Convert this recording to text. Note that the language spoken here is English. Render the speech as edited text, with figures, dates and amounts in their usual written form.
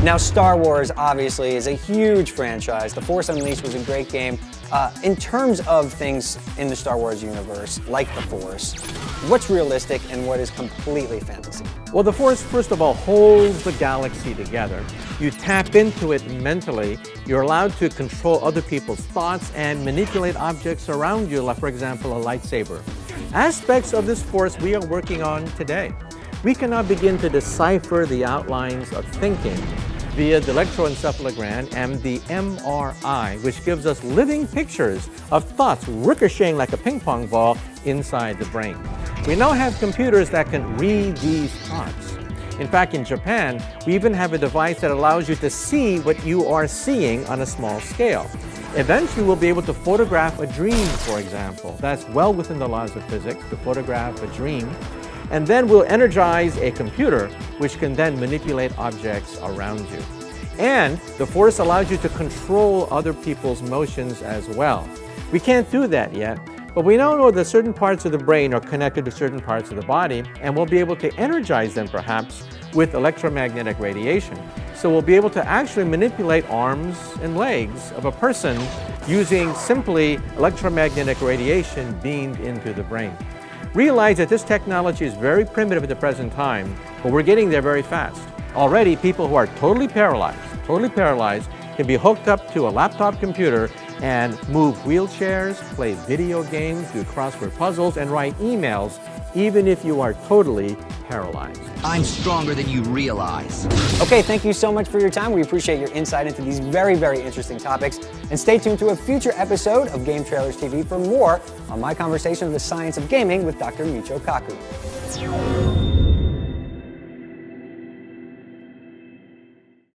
Now, Star Wars obviously is a huge franchise. The Force Unleashed was a great game. In terms of things in the Star Wars universe, like the Force, what's realistic and what is completely fantasy? Well, the Force, first of all, holds the galaxy together. You tap into it mentally. You're allowed to control other people's thoughts and manipulate objects around you, like, for example, a lightsaber. Aspects of this Force we are working on today. We can now begin to decipher the outlines of thinking via the electroencephalogram and the MRI, which gives us living pictures of thoughts ricocheting like a ping pong ball inside the brain. We now have computers that can read these thoughts. In fact, in Japan, we even have a device that allows you to see what you are seeing on a small scale. Eventually, we'll be able to photograph a dream, for example. That's well within the laws of physics, to photograph a dream. And then we'll energize a computer, which can then manipulate objects around you. And the Force allows you to control other people's motions as well. We can't do that yet, but we now know that certain parts of the brain are connected to certain parts of the body, and we'll be able to energize them perhaps with electromagnetic radiation. So we'll be able to actually manipulate arms and legs of a person using simply electromagnetic radiation beamed into the brain. Realize that this technology is very primitive at the present time, but we're getting there very fast. Already, people who are totally paralyzed, can be hooked up to a laptop computer and move wheelchairs, play video games, do crossword puzzles, and write emails, even if you are totally paralyzed. I'm stronger than you realize. Okay, thank you so much for your time. We appreciate your insight into these very, very interesting topics. And stay tuned to a future episode of Game Trailers TV for more on my conversation of the science of gaming with Dr. Michio Kaku.